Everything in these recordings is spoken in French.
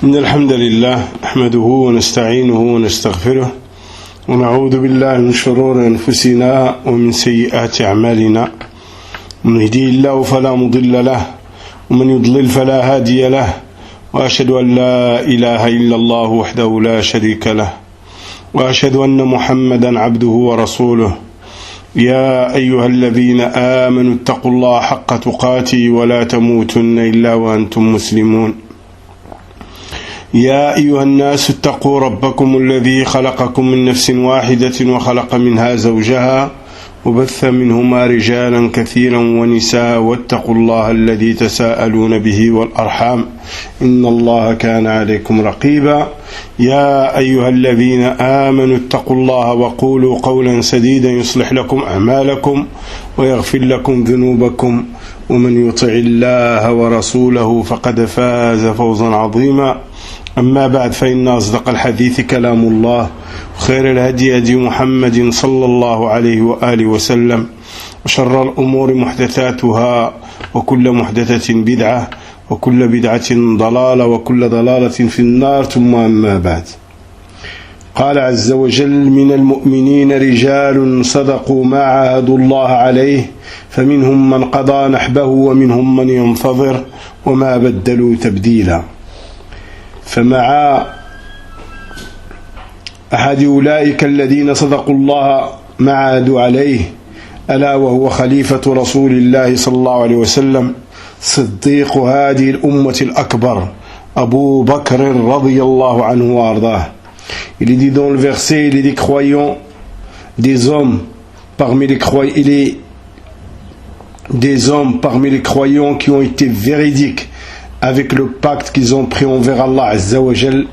إن الحمد لله نحمده ونستعينه ونستغفره ونعوذ بالله من شرور أنفسنا ومن سيئات أعمالنا. من يهديه الله فلا مضل له ومن يضلل فلا هادي له، وأشهد أن لا إله إلا الله وحده لا شريك له، وأشهد أن محمدا عبده ورسوله. يا أيها الذين آمنوا اتقوا الله حق تقاته ولا تموتن إلا وأنتم مسلمون. يا أيها الناس اتقوا ربكم الذي خلقكم من نفس واحدة وخلق منها زوجها وبث منهما رجالا كثيرا ونساء، واتقوا الله الذي تساءلون به والأرحام إن الله كان عليكم رقيبا. يا أيها الذين آمنوا اتقوا الله وقولوا قولا سديدا يصلح لكم أعمالكم ويغفر لكم ذنوبكم، ومن يطع الله ورسوله فقد فاز فوزا عظيما. أما بعد، فإن أصدق الحديث كلام الله، وخير الهدي هدي محمد صلى الله عليه وآله وسلم، وشر الأمور محدثاتها، وكل محدثة بدعة، وكل بدعة ضلالة، وكل ضلالة في النار. ثم أما بعد، قال عز وجل: من المؤمنين رجال صدقوا ما عاهدوا الله عليه فمنهم من قضى نحبه ومنهم من ينتظر وما بدلوا تبديلا. فمع أحد أولئك الذين صدقوا الله ما عاهدوا عليه، ألا وهو خليفة رسول الله صلى الله عليه وسلم، صديق هذه الأمة الأكبر، أبو بكر رضي الله عنه وأرضاه. Il est dit dans le verset, il est des croyants, des hommes parmi les croyants, il est des hommes parmi les croyants qui ont été véridiques avec le pacte qu'ils ont pris envers Allah Azza wa Jal.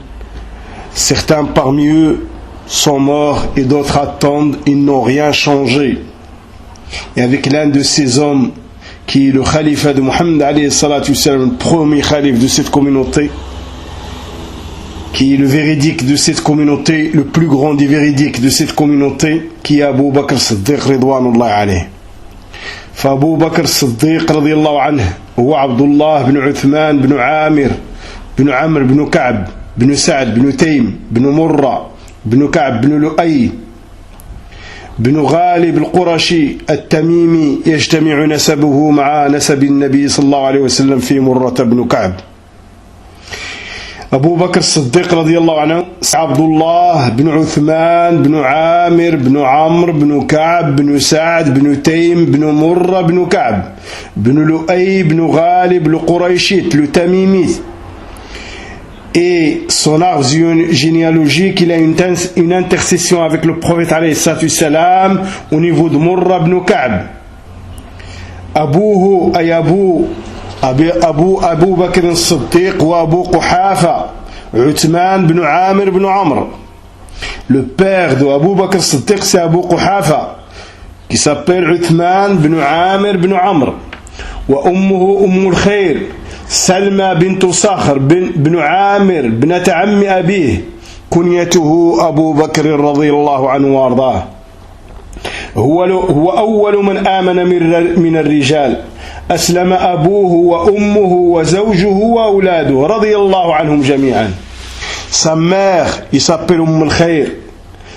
Certains parmi eux sont morts et d'autres attendent, ils n'ont rien changé. Et avec l'un de ces hommes qui est le khalifa de Muhammad alayhi salatu wassalam, le premier khalife de cette communauté, qui est le véridique de cette communauté, le plus grand des véridiques de cette communauté, qui est Abu Bakr Siddiq ridwanullah alayhi. فأبو بكر الصديق رضي الله عنه هو عبد الله بن عثمان بن عامر بن عمرو بن كعب بن سعد بن تيم بن مرة بن كعب بن لؤي بن غالب القرشي التميمي، يجتمع نسبه مع نسب النبي صلى الله عليه وسلم في مرة بن كعب. أبو بكر الصديق رضي الله عنه عبد الله بن عثمان بن عامر بن عمرو بن كعب بن سعد بن تيم بن مرة بن كعب بن لؤي بن غالب le Qurayshite, le Tamimite. Et son arbre généalogique, il a une intercession avec le prophète alayhi salatu salam au niveau de Murra ibn Ka'b. Abouhu ay Abu Bakr al-Siddiq wa Abu Quhafa Uthman ibn Amir ibn Amr. Le père de Abu Bakr al-Siddiq, c'est Abu Quhafa, qui s'appelle Uthman ibn Amir ibn Amr. Wa ummuhu Ummul Khair Salma bint Sakhr ibn Amir بنت عم أبيه، كنيته أبو بكر رضي الله عنه وأرضاه. هو أول من آمن من الرجال، أسلم أبوه وأمه وزوجه وأولاده رضي الله عنهم جميعا. Sa mère, il s'appelle Umm al-Khair,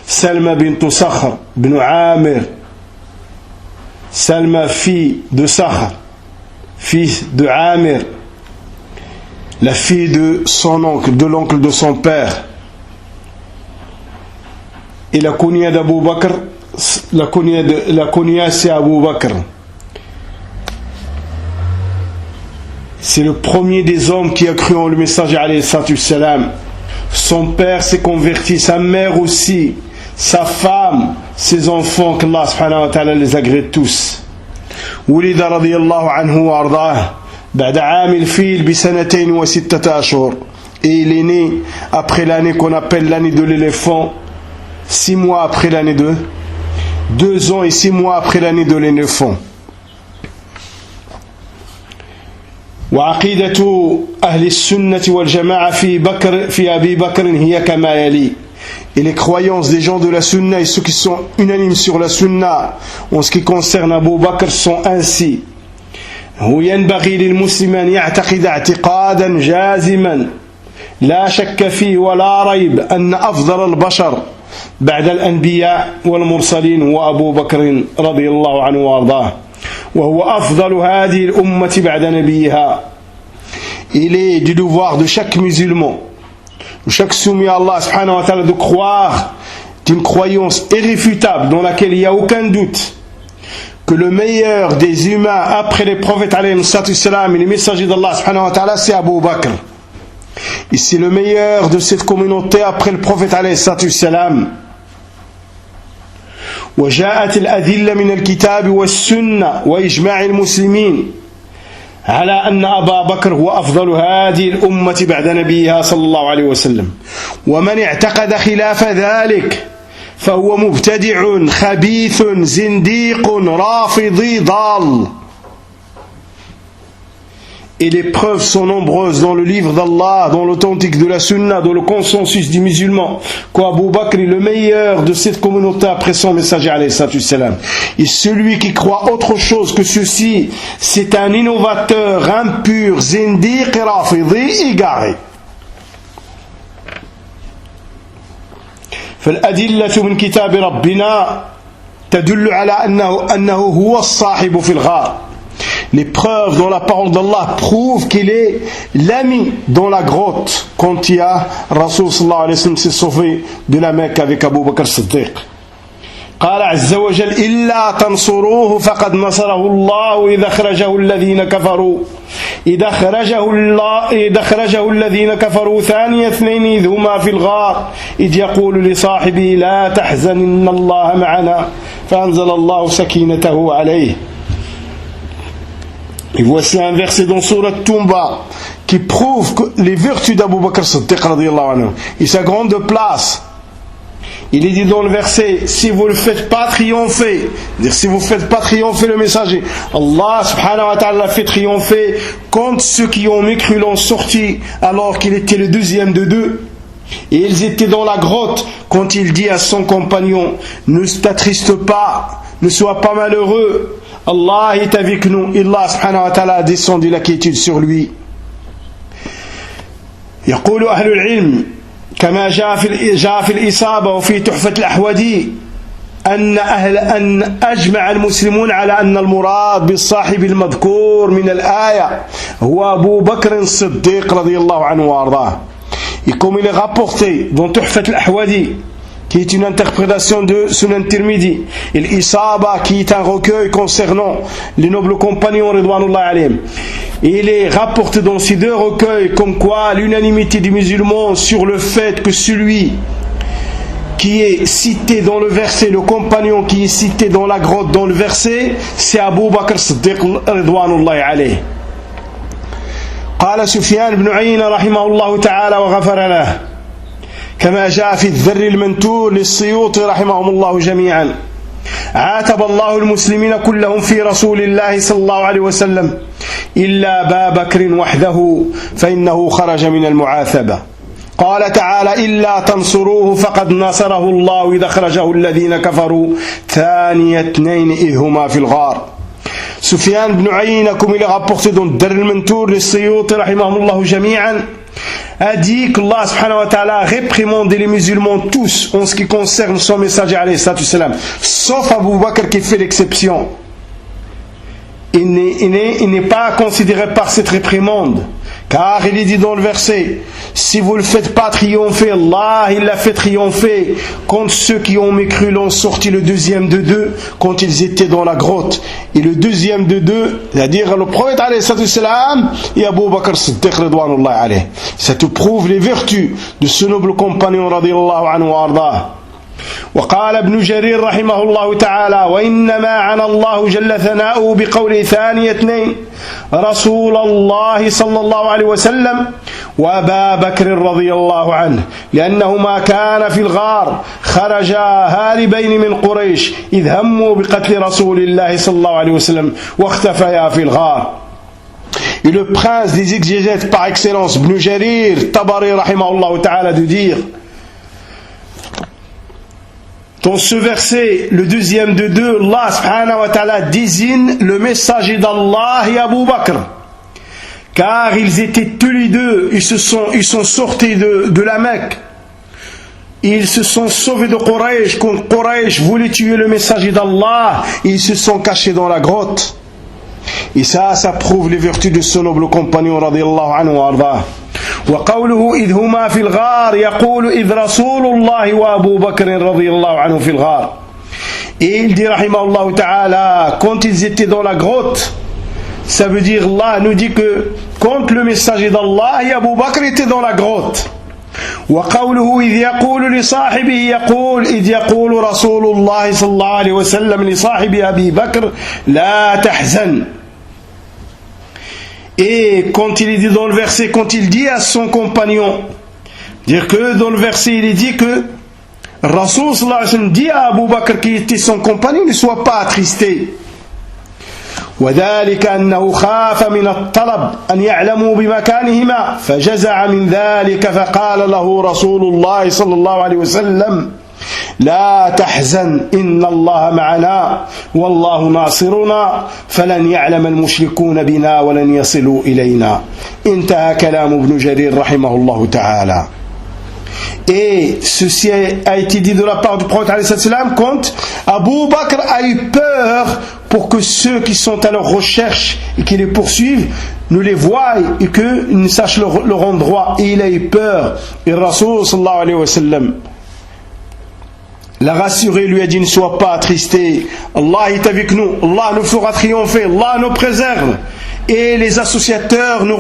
Salma bint Sakhr ibn Amir, Salma fille de Sakhr, fils de Amir, la fille de son oncle, de l'oncle de son père. Et la kunya d'Abu Bakr, la kunya c'est Abu Bakr. C'est le premier des hommes qui a cru en le messager alayhi salatu salam. Son père s'est converti, sa mère aussi, sa femme, ses enfants, qu'Allah subhanahu wa ta'ala les agrée tous. ولد رضي الله عنه وأرضاه بعد عام الفيل بسنتين وستة أشهر. Et il est né après l'année qu'on appelle l'année de l'éléphant, 6 mois après l'année de 2 ans et 6 mois après l'année de l'éléphant. وعقيدة أهل السنة والجماعة في أبي بكر هي كما يلي. Et les croyances des gens de la sunna et ceux qui sont unanimes sur la sunna en ce qui concerne Abu Bakr sont ainsi. هو ينبغي للمسلم أن يعتقد اعتقادا جازما لا شك فيه ولا ريب أن أفضل البشر بعد الأنبياء والمرسلين هو أبو بكر رضي الله عنه وارضاه وهو أفضل هذه الأمة بعد نبيها. Il est du devoir de chaque musulman, de chaque soumis à Allah subhanahu wa ta'ala de croire d'une croyance irréfutable dans laquelle il n'y a aucun doute que le meilleur des humains après les prophètes alayhi salam et les messagers d'Allah subhanahu wa ta'ala c'est Abu Bakr. Et c'est le meilleur de cette communauté après le prophète alayhi salam. وجاءت الأدلة من الكتاب والسنة وإجماع المسلمين على أن أبا بكر هو أفضل هذه الأمة بعد نبيها صلى الله عليه وسلم ومن اعتقد خلاف ذلك فهو مبتدع خبيث زنديق رافضي ضال. Et les preuves sont nombreuses dans le livre d'Allah, dans l'authentique de la Sunna, dans le consensus des musulmans, qu'Abu Bakr est le meilleur de cette communauté après son messager alayhi salam. Et celui qui croit autre chose que ceci, c'est un innovateur impur, zindiq et rafidi, égaré. فالأدلة من كتاب ربنا تدل على أنه هو الصاحب في الغار. Les preuves dans la parole d'Allah prouvent qu'il est l'ami dans la grotte quand il y a Rasul sallallahu alayhi wa sallam s'est sauvé de la Mecque avec Abu Bakr Siddiq. قال عز وجل إلا تنصروه فقد نصره الله إذا أخرجه الذين كفروا ثاني اثنين إذ هما في الغار إذ يقول لصاحبه لا تحزن إن الله معنا فأنزل الله سكينته عليه. Et voici un verset dans Surat Tumba qui prouve que les vertus d'Abu Bakr Siddiq radiyallahu anhu et sa grande place. Il est dit dans le verset, si vous ne faites pas triompher, c'est-à-dire si vous ne faites pas triompher le messager, Allah subhanahu wa ta'ala l'a fait triompher quand ceux qui ont mécru l'ont sorti alors qu'il était le deuxième de deux. Et ils étaient dans la grotte quand il dit à son compagnon, ne t'attriste pas, ne sois pas malheureux, Allah est avec nous. Et Allah subhanahu wa ta'ala a descendu la quiétude sur lui. يقول أهل العلم كما جاء في الإصابة وفي تحفة الأحوذي أن أجمع المسلمون على أن المراد بالصاحب المذكور من الآية هو أبو بكر الصديق رضي الله عنه وأرضاه. Et comme il est rapporté dans Tuhfat al-Ahwadi, qui est une interprétation de Sunan Tirmidhi, et l'Isaba, qui est un recueil concernant les nobles compagnons Ridwanullah alayhim. Et il est rapporté dans ces deux recueils comme quoi l'unanimité des musulmans sur le fait que celui qui est cité dans le verset, le compagnon qui est cité dans la grotte dans le verset, c'est Abu Bakr Siddiq Ridwanullah alayhi. قال سفيان بن عيينة رحمه الله تعالى وغفر له كما جاء في الذر المنثور للسيوطي رحمهم الله جميعا عاتب الله المسلمين كلهم في رسول الله صلى الله عليه وسلم إلا أبا بكر وحده فإنه خرج من المعاتبة. قال تعالى إلا تنصروه فقد نصره الله إذا أخرجه الذين كفروا ثاني اثنين إذ هما في الغار. Sufyan ibn Uyayna, comme il est rapporté dans Dar al-Mantour, le Suyuti rahimahumullah jami'an, a dit que Allah subhanahu wa ta'ala a réprimandé les musulmans tous en ce qui concerne son messager alayhi salam, sauf Abu Bakr qui fait l'exception. Il n'est pas considéré par cette réprimande, car il est dit dans le verset, si vous ne le faites pas triompher, Allah il l'a fait triompher quand ceux qui ont mécru l'ont sorti le deuxième de deux quand ils étaient dans la grotte. Et le deuxième de deux, c'est-à-dire le prophète alayhi salam et Abu Bakr Siddiq ridwanullah alayhi. Ça te prouve les vertus de ce noble compagnon radiyallahu anhu wa ardah. وقال ابن جرير رحمه الله تعالى وإنما عن الله جل ثناؤه بقوله ثاني اثنين رسول الله صلى الله عليه وسلم وأبا بكر رضي الله عنه لأنهما كان في الغار خرجا هاربين من قريش إذ هموا بقتل رسول الله صلى الله عليه وسلم واختفيا في الغار. Et le prince des exégètes par excellence, Ibn Jarir Tabari rahimahullah ta'ala, de dire dans ce verset, le deuxième de deux, Allah subhanahu wa ta'ala désigne le messager d'Allah et Abu Bakr, car ils étaient tous les deux, ils sont sortis de la Mecque. Ils se sont sauvés de Quraysh quand Quraysh voulait tuer le messager d'Allah. Ils se sont cachés dans la grotte. Et ça prouve les vertus de ce noble compagnon radiyallahu anhu wa ardah. وقوله إذ هما في الغار يقول إذ رسول الله وأبو بكر رضي الله عنه في الغار. Et il dit rahimahullah ta'ala, quand ils étaient dans la grotte, ça veut dire, Allah nous dit que quand le messager d'Allah et Abu Bakr étaient dans la grotte. وقوله إذ يقول لصاحبه إذ يقول رسول الله صلى الله عليه وسلم لصاحب أبي بكر لا تحزن. Et quand il est dit dans le verset, quand il dit à son compagnon, dire que dans le verset il est dit que Rasoul sallallahu alayhi wa sallam dit à Abu Bakr qui était son compagnon, ne sois pas attristé. وذلك أنه خاف من الطلب أن يعلموا بمكانهما فجزع من ذلك فقال له رسول الله صلى الله عليه وسلم لا تحزن إن الله معنا والله ناصرنا فلن يعلم المشركون بنا ولن يصلوا إلينا. انتهى كلام ابن جرير رحمه الله تعالى. Et ceci a été dit de la part du prophète alayhi salam quand Abu Bakr a eu peur pour que ceux qui sont à leur recherche et qui les poursuivent ne les voient et qu'ils ne sachent leur endroit. Et il a eu peur. Et Rasoul sallallahu alayhi wa sallam l'a rassuré, lui a dit ne sois pas attristé. Allah est avec nous. Allah nous fera triompher. Allah nous préserve. Et les associateurs ne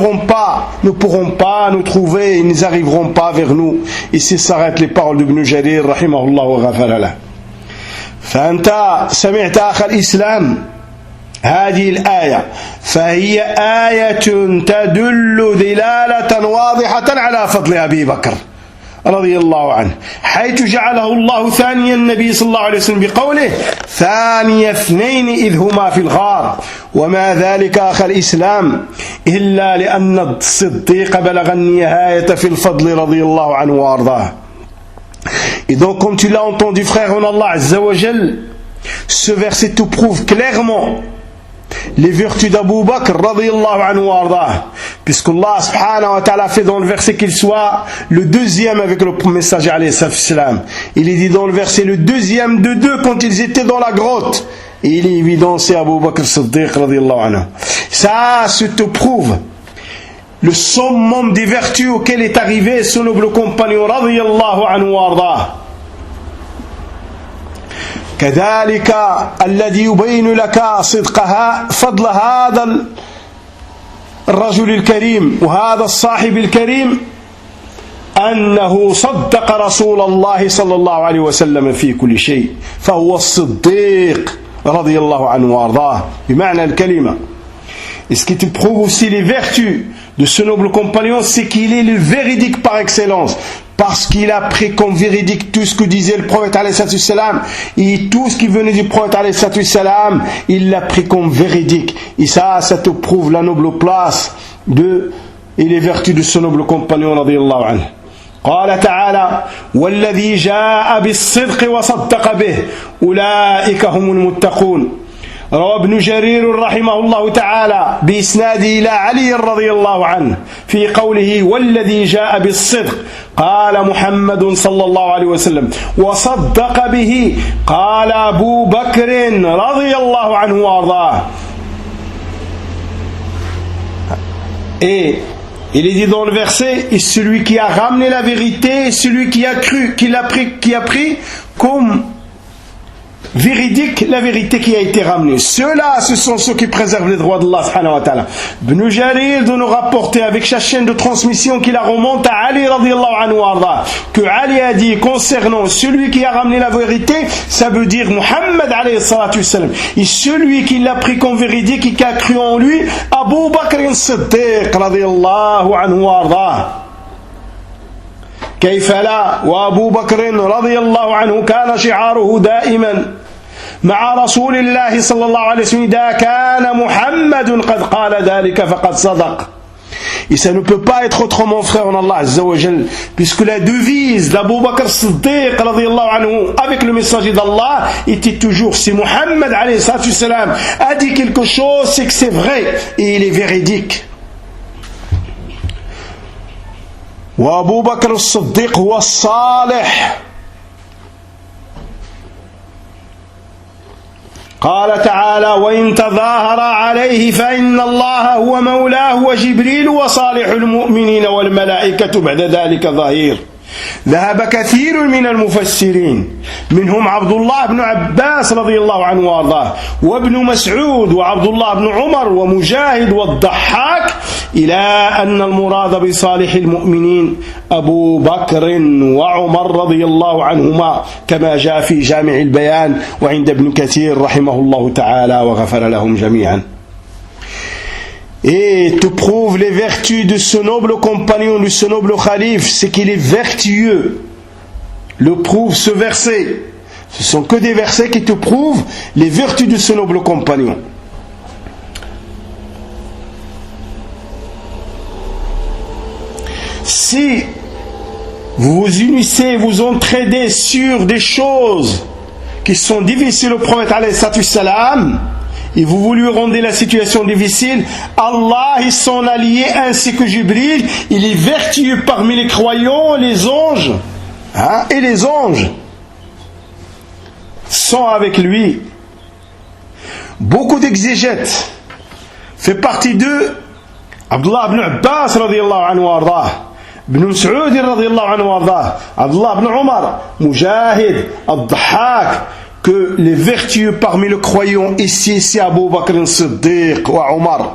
pourront pas nous trouver, ils n'arriveront pas vers nous. Ici s'arrêtent les paroles d'Ibn Jarir rahimahullah wa ghafara lah. فأنت سمعت أخ الإسلام هذه الآية فهي آية تدل دلالة واضحة على فضل أبي بكر رضي الله عنه حيث جعله الله ثاني النبي صلى الله عليه وسلم بقوله ثاني اثنين إذ هما في الغار وما ذلك أخ الإسلام إلا لأن الصديق بلغ النهاية في الفضل رضي الله عنه وأرضاه. Et donc comme tu l'as entendu frère en Allah Azza wa Jal, ce verset te prouve clairement les vertus d'Abu Bakr radiyallahu anhu wa ardah, puisqu'Allah subhanahu wa ta'ala fait dans le verset qu'il soit le deuxième avec le messager alayhi salam. Il est dit dans le verset le deuxième de deux quand ils étaient dans la grotte. Et il est évident c'est Abu Bakr Siddiq radiyallahu anhu. Ça te prouve le summum des vertus auxquelles est arrivé ce noble compagnon radiyallahu anhu wa ardah. كذلك الذي يبين لك صدقها فضل هذا الرجل الكريم وهذا الصاحب الكريم أنه صدق رسول الله صلى الله عليه وسلم في كل شيء فهو الصديق رضي الله عنه وارضاه بمعنى الكلمة. Et ce qui te prouve aussi les vertus de ce noble compagnon, c'est qu'il est le véridique par excellence. Parce qu'il a pris comme véridique tout ce que disait le prophète alayhi salam et tout ce qui venait du prophète alayhi salam, il l'a pris comme véridique. Et ça te prouve la noble place et les vertus de ce noble compagnon radiyallahu anhu. قال تعالى والذي جاء بالصدق وصدق به أولئك هم المتقون. روى ابن جرير رحمه الله تعالى بإسناده إلى علي رضي الله عنه في قوله والذي جاء بالصدق قال محمد صلى الله عليه وسلم وصدق به قال أبو بكر رضي الله عنه وأرضاه. Et il est dit dans le verset et celui qui a ramené la vérité et celui qui a cru, qui a pris comme véridique la vérité qui a été ramenée. Ceux-là, ce sont ceux qui préservent les droits d'Allah subhanahu wa ta'ala. Ibn Jarir de nous rapporter avec sa chaîne de transmission qui la remonte à Ali radiyallahu anhu arda, que Ali a dit concernant celui qui a ramené la vérité, ça veut dire Muhammad alayhi salatu wassalam. Et celui qui l'a pris comme véridique et qui a cru en lui, Abu Bakr Siddiq radiyallahu anhu arda. كيف لا وأبو بكر رضي الله عنه كان شعاره دائما مع رسول الله صلى الله عليه وسلم إذا كان محمد قد قال ذلك فقد صدق. Et ça ne peut pas être autrement frère en Allah Azza wa Jal, puisque la devise d'Abu Bakr Siddiq radiyallahu anhu avec le messager d'Allah était toujours si Muhammad alayhi salatu salam a dit quelque chose c'est que c'est vrai et il est véridique. وأبو بكر الصديق هو الصالح. قال تعالى: وإن تظاهر عليه فإن الله هو مولاه وجبريل وصالح المؤمنين والملائكة بعد ذلك ظهير. ذهب كثير من المفسرين منهم عبد الله بن عباس رضي الله عنه وارضاه وابن مسعود وعبد الله بن عمر ومجاهد والضحاك إلى أن المراد بصالح المؤمنين أبو بكر وعمر رضي الله عنهما كما جاء في جامع البيان وعند ابن كثير رحمه الله تعالى وغفر لهم جميعا. Et te prouve les vertus de ce noble compagnon, de ce noble calife, c'est qu'il est vertueux. Le prouve ce verset. Ce sont que des versets qui te prouvent les vertus de ce noble compagnon. Si vous vous unissez, vous entraidez sur des choses qui sont difficiles au prophète alayhi salam, et vous lui rendez la situation difficile, Allah et son allié ainsi que Jibril, il est vertueux parmi les croyants, les anges, et les anges sont avec lui. Beaucoup d'exégètes, fait partie d'eux Abdullah ibn Abbas radiyallahu anhu wa ardah, Ibn Mas'ud radiyallahu anhu wa ardah, Abdullah ibn Umar, Mujahid, Ad-Dhahhak, que les vertueux parmi les croyants ici, c'est Abu Bakr Siddiq ou Omar.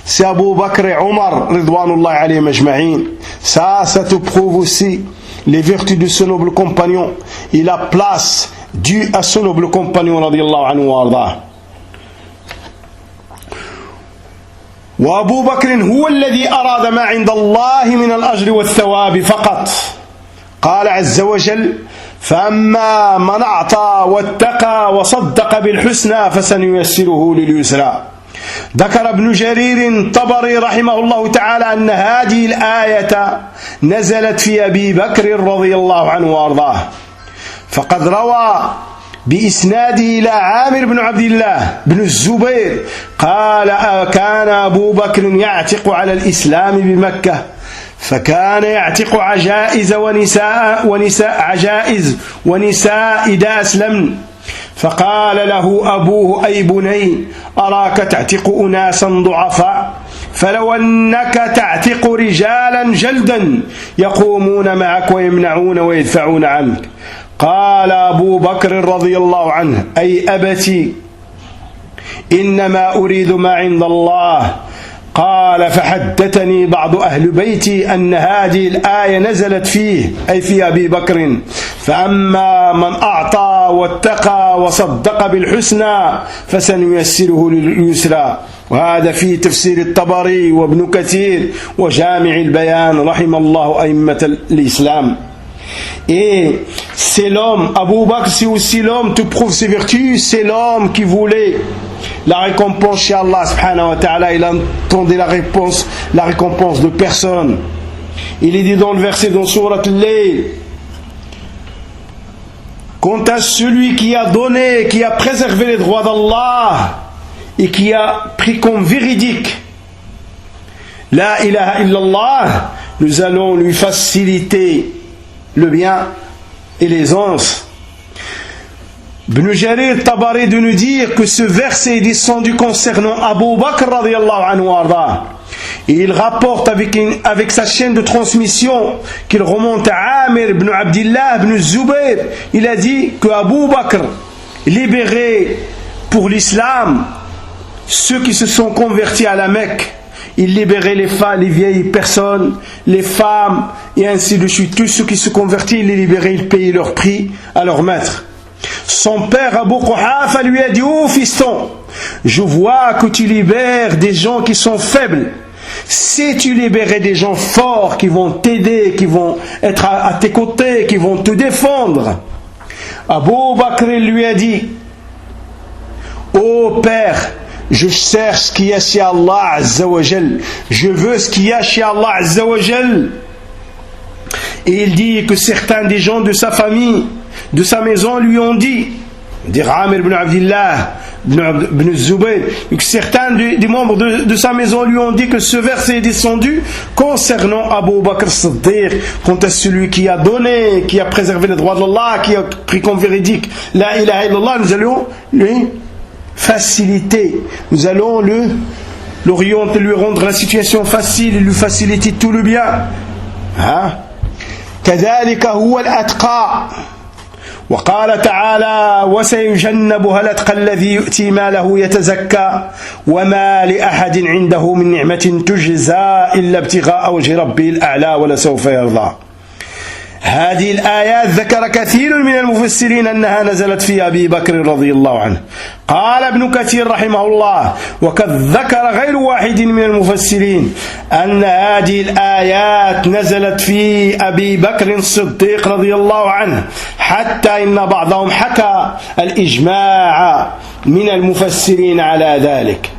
C'est Abu Bakr et Omar, ridwanullahi alayhim ajma'in. Ça te prouve aussi les vertus de ce noble compagnon et la place due à ce noble compagnon, radiyallahu anhu wa ardah. وأبو بكر هو الذي أراد ما عند الله من الأجر والثواب فقط. قال عز وجل: فأما من أعطى واتقى وصدق بالحسنى فسنيسره لليسرى. ذكر ابن جرير الطبري رحمه الله تعالى أن هذه الآية نزلت في أبي بكر رضي الله عنه وأرضاه، فقد روى بإسناده إلى عامر بن عبد الله بن الزبير قال: كان أبو بكر يعتق على الإسلام بمكة، فكان يعتق عجائز ونساء إذا أسلمن، فقال له أبوه: أي بني، أراك تعتق أناسا ضعفاء، فلو أنك تعتق رجالا جلدا يقومون معك ويمنعون ويدفعون عنك. قال أبو بكر رضي الله عنه: أي أبتي، إنما أريد ما عند الله. قال: فحدثني بعض أهل بيتي أن هذه الآية نزلت فيه، أي في أبي بكر، فأما من أعطى واتقى وصدق بالحسنى فسنيسره لليسرى. وهذا في تفسير الطبري وابن كثير وجامع البيان رحم الله أئمة الإسلام. Et c'est l'homme, Abu Bakr, c'est aussi l'homme, te prouve ses vertus, c'est l'homme qui voulait la récompense chez Allah subhanahu wa ta'ala. Il attendait la récompense de personne. Il est dit dans le verset dans Surat Al-Layl: quant à celui qui a donné, qui a préservé les droits d'Allah et qui a pris comme véridique La ilaha illallah, nous allons lui faciliter le bien et l'aisance. Ibn Jarir Tabari de nous dire que ce verset est descendu concernant Abu Bakr radiyallahu anhu arda. Et il rapporte avec sa chaîne de transmission qu'il remonte à Amir ibn Abdillah ibn Zubayr. Il a dit que Abu Bakr libérait pour l'islam ceux qui se sont convertis à la Mecque. Il libérait les femmes, les vieilles personnes, les femmes, et ainsi de suite. Tous ceux qui se convertissaient, il les libérait, il payait leur prix à leur maître. Son père Abu Quhafa lui a dit: oh fiston, je vois que tu libères des gens qui sont faibles. Si tu libérais des gens forts qui vont t'aider, qui vont être à tes côtés, qui vont te défendre. Abu Bakr lui a dit: oh père, je cherche ce qu'il y a chez Allah Azza wa Jal. Je veux ce qu'il y a chez Allah Azza wa Jal. Et il dit que certains des gens de sa famille, de sa maison, lui ont dit, Amir ibn Abdillah, ibn Zubayr, que certains des membres de sa maison lui ont dit que ce verset est descendu concernant Abu Bakr Siddiq, quant à celui qui a donné, qui a préservé les droits d'Allah, qui a pris comme véridique la ilaha illallah, nous allons lui faciliter, nous allons l'orienter, lui rendre la situation facile et lui faciliter tout le bien. كذلك هو الأتقى وقال تعالى وسيجنبها الأتقى الذي يؤتي ماله يتزكى وما لأحد عنده من نعمة تجزى إلا ابتغاء وجه ربه الأعلى ولسوف يرضى. هذه الآيات ذكر كثير من المفسرين أنها نزلت في أبي بكر رضي الله عنه. قال ابن كثير رحمه الله وقد ذكر غير واحد من المفسرين أن هذه الآيات نزلت في أبي بكر الصديق رضي الله عنه، حتى إن بعضهم حكى الإجماع من المفسرين على ذلك،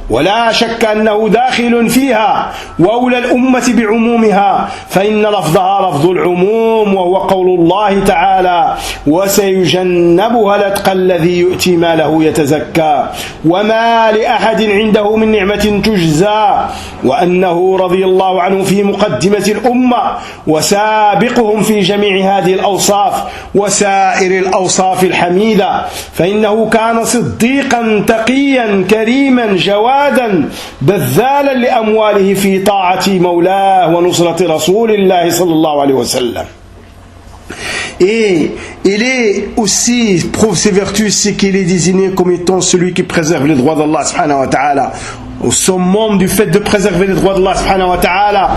ولا شك أنه داخل فيها وأولى الأمة بعمومها، فإن لفظها لفظ العموم، وهو قول الله تعالى وسيجنبها الأتقى الذي يؤتي ماله يتزكى وما لأحد عنده من نعمة تجزى، وأنه رضي الله عنه في مقدمة الأمة وسابقهم في جميع هذه الأوصاف وسائر الأوصاف الحميدة، فإنه كان صديقا تقيا كريما جوادا بذالا لأمواله في طاعة مولاه ونصرة رسول الله صلى الله عليه وسلم. Et il est aussi, prouve ses vertus, c'est qu'il est désigné comme étant celui qui préserve les droits d'Allah subhanahu wa ta'ala, au summum du fait de préserver les droits d'Allah subhanahu wa ta'ala,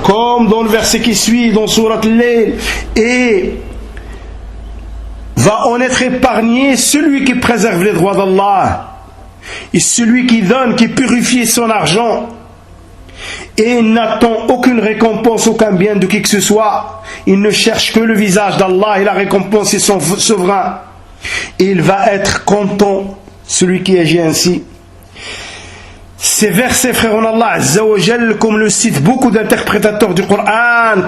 comme dans le verset qui suit dans Surat Al-Layl, et va en être épargné celui qui préserve les droits d'Allah et celui qui donne, qui purifie son argent et n'attend aucune récompense, aucun bien de qui que ce soit. Il ne cherche que le visage d'Allah et la récompense est son souverain. Et il va être content, celui qui agit ainsi. Ces versets, frères en Allah Azza wa Jal, comme le citent beaucoup d'interprétateurs du Coran,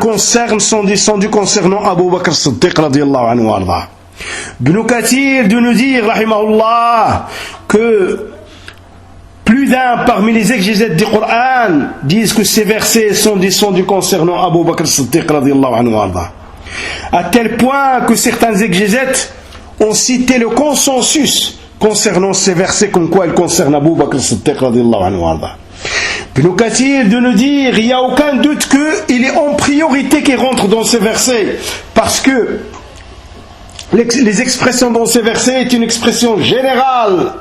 sont descendus concernant Abu Bakr Siddiq radiyallahu anhu wa arda. Ibn Kathir de nous dire, rahimahullah, que plus d'un parmi les exégètes du Coran disent que ces versets sont descendus concernant Abu Bakr Siddiq radiyallahu anhu wa arda. À tel point que certains exégètes ont cité le consensus concernant ces versets comme quoi ils concernent Abu Bakr Siddiq radiyallahu anhu wa arda. Ibn Kathir de nous dire, il n'y a aucun doute qu'il est en priorité qui rentre dans ces versets, parce que les expressions dans ces versets est une expression générale,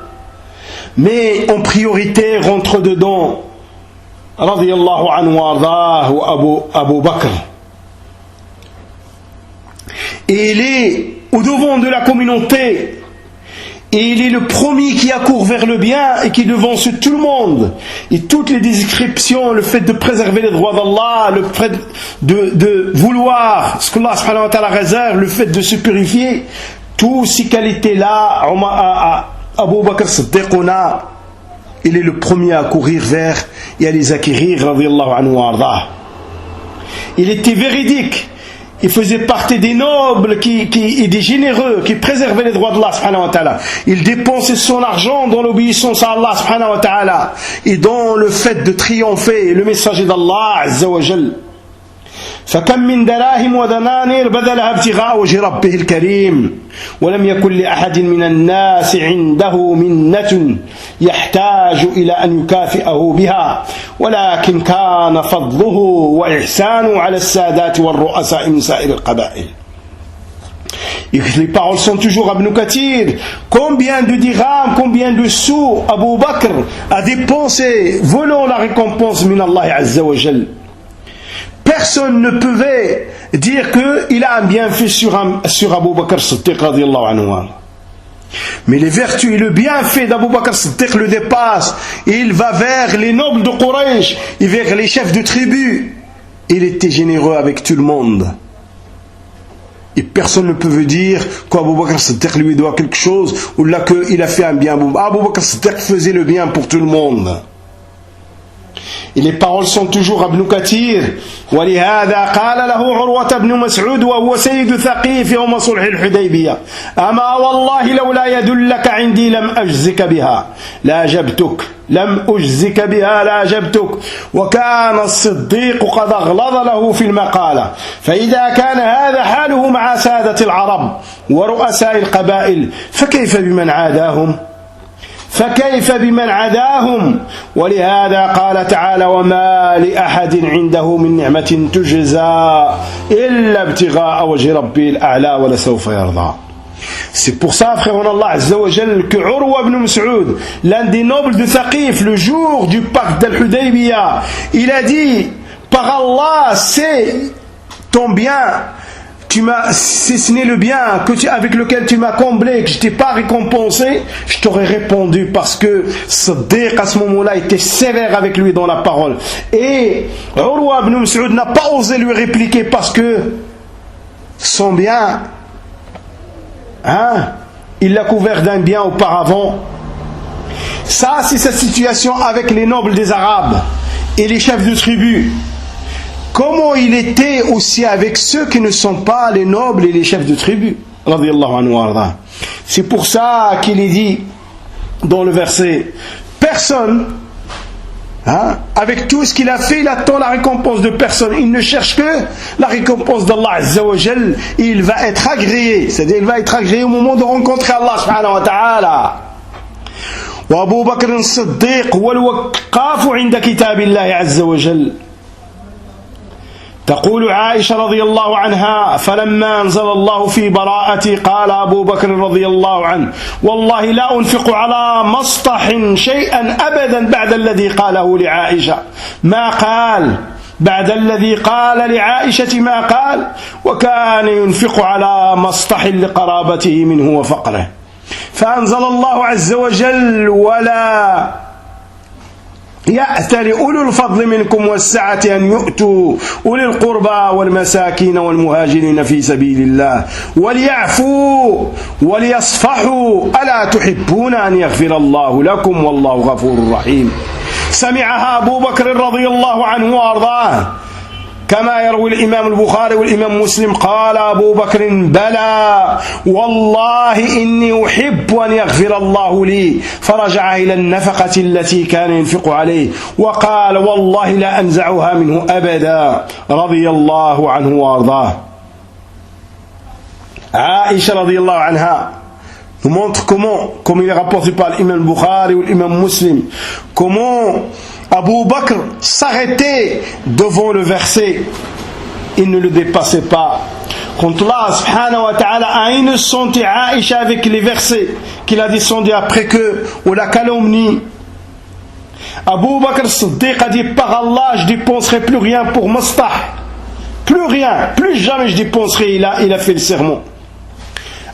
mais en priorité rentre dedans radiyallahu anhu wa Abu Bakr. Et il est au devant de la communauté, et il est le premier qui accourt vers le bien et qui devance tout le monde. Et toutes les descriptions, le fait de préserver les droits d'Allah, le fait de vouloir ce que Allah subhanahu wa ta'ala réserve, le fait de se purifier, toutes ces qualités-là, Abu Bakr Siddiq, il est le premier à courir vers et à les acquérir, radiyallahu anhu wa arda. Il était véridique. Il faisait partie des nobles et des généreux qui préservaient les droits d'Allah subhanahu wa ta'ala. Il dépensait son argent dans l'obéissance à Allah subhanahu wa ta'ala et dans le fait de triompher le messager d'Allah azza wa jal. فكم من دراهم ودنانير بذلها ابتغاء وجه ربه الكريم ولم يكن لأحد من الناس عنده منة يحتاج إلى أن يكافئه بها ولكن كان فضله وإحسانه على السادات والرؤساء من سائر القبائل. Et les paroles sont toujours Ibn Kathir. Combien de dirhams, combien de sous Abu Bakr a dépensé volant la récompense min Allah azza wa jal. Personne ne pouvait dire qu'il a un bienfait sur Abu Bakr Siddiq radiyallahu anhu. Mais les vertus et le bienfait d'Abu Bakr Siddiq le dépassent. Il va vers les nobles de Quraysh et vers les chefs de tribu. Il était généreux avec tout le monde. Et personne ne peut dire qu'Abu Bakr Siddiq lui doit quelque chose ou là qu'il a fait un bien. Abu Bakr Siddiq faisait le bien pour tout le monde. Et les paroles sont toujours à Ibn Kathir. ولهذا قال له عروة بن مسعود وهو سيد ثقيف يوم صلح الحديبية أما والله لولا يدلك عندي لم أجزك بها لاجبتك وكان الصديق قد أغلظ له في المقالة فإذا كان هذا حاله مع سادة العرب ورؤساء القبائل فكيف بمن عداهم ولهذا قال تعالى وما لأحد عنده من نعمة تجزى إلا ابتغاء وجه ربه الأعلى ولسوف يرضى. C'est pour ça, frère en Allah Azza wa Jal, que Urwa ibn Mas'ud, l'un des nobles de Thaqif, le jour du pacte d'Al-Hudaybiyah, il a dit, par Allah, c'est ton bien, si ce n'est le bien avec lequel tu m'as comblé, que je ne t'ai pas récompensé, je t'aurais répondu parce que Siddiq à ce moment-là était sévère avec lui dans la parole. Et Urwa ibn Mas'ud n'a pas osé lui répliquer parce que son bien, il l'a couvert d'un bien auparavant. Ça, c'est sa situation avec les nobles des Arabes et les chefs de tribu. Comment il était aussi avec ceux qui ne sont pas les nobles et les chefs de tribu. C'est pour ça qu'il est dit dans le verset, personne, avec tout ce qu'il a fait, il attend la récompense de personne. Il ne cherche que la récompense d'Allah Azza wa Jal. Il va être agréé, c'est-à-dire il va être agréé au moment de rencontrer Allah subhanahu wa ta'ala. وأبو بكر الصديق والوقاف عند كتاب الله عز وجل. تقول عائشة رضي الله عنها فلما أنزل الله في براءتي قال أبو بكر رضي الله عنه والله لا أنفق على مسطح شيئا أبدا بعد الذي قاله لعائشة ما قال بعد الذي قال لعائشة ما قال وكان ينفق على مسطح لقرابته منه وفقره فأنزل الله عز وجل ولا يأتل أولو الفضل منكم والسعة أن يؤتوا أولي القربى والمساكين والمهاجرين في سبيل الله وليعفوا وليصفحوا ألا تحبون أن يغفر الله لكم والله غفور رحيم. سمعها أبو بكر رضي الله عنه وأرضاه كما يروي الإمام البخاري والإمام مسلم قال أبو بكر بلى والله إني أحب أن يغفر الله لي فرجع إلى النفقة التي كان ينفق عليه وقال والله لا أنزعها منه أبدا رضي الله عنه وأرضاه. عائشة رضي الله عنها nous montre comment, comme il est rapporté par l'imam Bukhari ou l'imam Muslim, comment Abu Bakr s'arrêtait devant le verset. Il ne le dépassait pas. Quand Allah subhanahu wa ta'ala a innocenté Aïcha avec les versets qu'il a descendus après que, ou la calomnie, Abu Bakr Siddiq a dit par Allah je dépenserai plus rien pour Mastah. Plus rien, plus jamais je dépenserai. Il a fait le serment.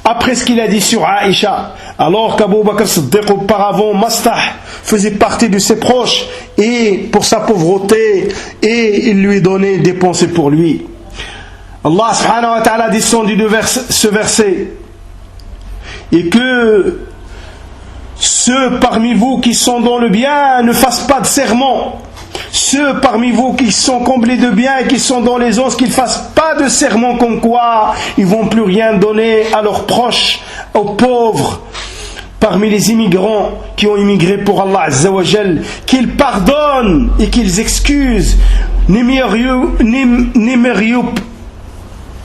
Après ce qu'il a dit sur Aïcha, alors qu'Abu Bakr Siddiq auparavant, Mastah faisait partie de ses proches et pour sa pauvreté et il lui donnait, il dépensait pour lui. Allah subhanahu wa ta'ala a descendu de ce verset et que ceux parmi vous qui sont dans le bien ne fassent pas de serment. Ceux parmi vous qui sont comblés de biens et qui sont dans les os, qu'ils ne fassent pas de serment comme quoi ils ne vont plus rien donner à leurs proches, aux pauvres, parmi les immigrants qui ont immigré pour Allah Azza wa Jal, qu'ils pardonnent et qu'ils excusent.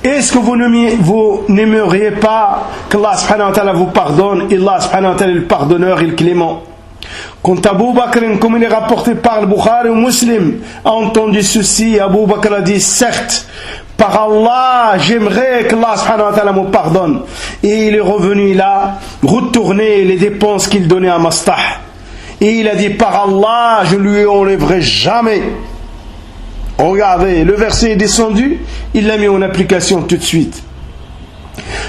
Est-ce que vous n'aimeriez pas qu'Allah subhanahu wa ta'ala vous pardonne? Et Allah subhanahu wa ta'ala est le pardonneur et le clément. Quand Abu Bakr, comme il est rapporté par le Bukhari ou Muslim, a entendu ceci, Abu Bakr a dit certes, par Allah, j'aimerais que Allah subhanahu wa ta'ala me pardonne. Et il est revenu là, retourner les dépenses qu'il donnait à Mastah. Et il a dit par Allah, je lui enlèverai jamais. Regardez, le verset est descendu, il l'a mis en application tout de suite.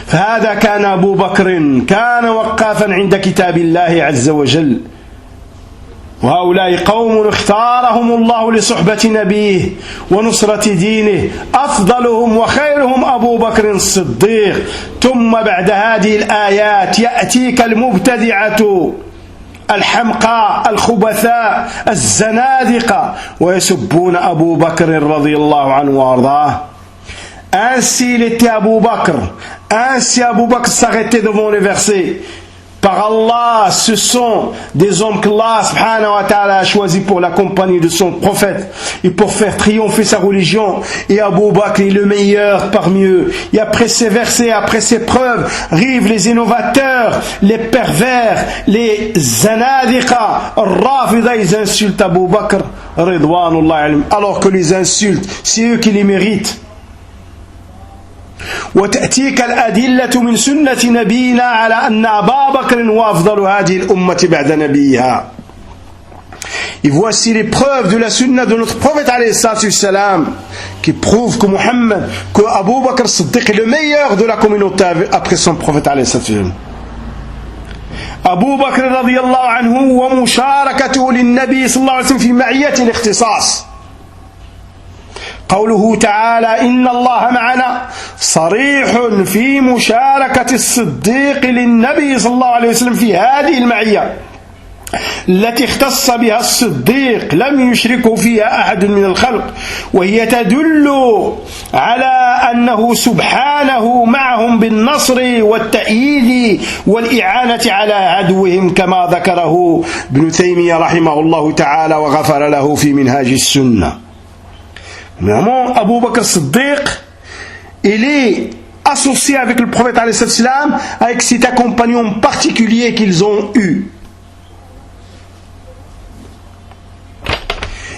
فهذا كان أبو بكر كان وقافا عند كتاب الله عز وجل وهؤلاء قوم اختارهم الله لصحبة نبيه ونصرة دينه أفضلهم وخيرهم أبو بكر الصديق ثم بعد هذه الآيات يأتيك المبتدعة الحمقى الخبثاء الزنادقة ويسبون أبو بكر رضي الله عنه وأرضاه. Ainsi il était Abu Bakr. Ainsi Abu Bakr s'arrêtait devant les versets. Par Allah, ce sont des hommes qu'Allah subhanahu wa ta'ala a choisis pour la compagnie de son prophète et pour faire triompher sa religion. Et Abu Bakr est le meilleur parmi eux. Et après ces versets, après ces preuves, arrivent les innovateurs, les pervers, les zanadiqa, rafida, ils insultent Abu Bakr, ridwanullah alayhim, alors que les insultes, c'est eux qui les méritent. وتأتيك الأدلة من سنة نبينا على أن أبا بكر هو أفضل هذه الأمة بعد نبيها. Et voici les preuves de la sunna de notre prophète alayhi salam qui prouvent que Muhammad, que Abu Bakr Siddiq est le meilleur de la communauté après son prophète alayhi salam. أبو بكر رضي الله عنه ومشاركته للنبي صلى الله عليه وسلم في معية الاختصاص. قوله تعالى إن الله معنا صريح في مشاركة الصديق للنبي صلى الله عليه وسلم في هذه المعية التي اختص بها الصديق لم يشركه فيها أحد من الخلق وهي تدل على أنه سبحانه معهم بالنصر والتأييد والإعانة على عدوهم كما ذكره ابن تيمية رحمه الله تعالى وغفر له في منهاج السنة. Vraiment, Abu Bakr Siddiq, il est associé avec le prophète alayhi salam, avec cet accompagnement particulier qu'ils ont eu.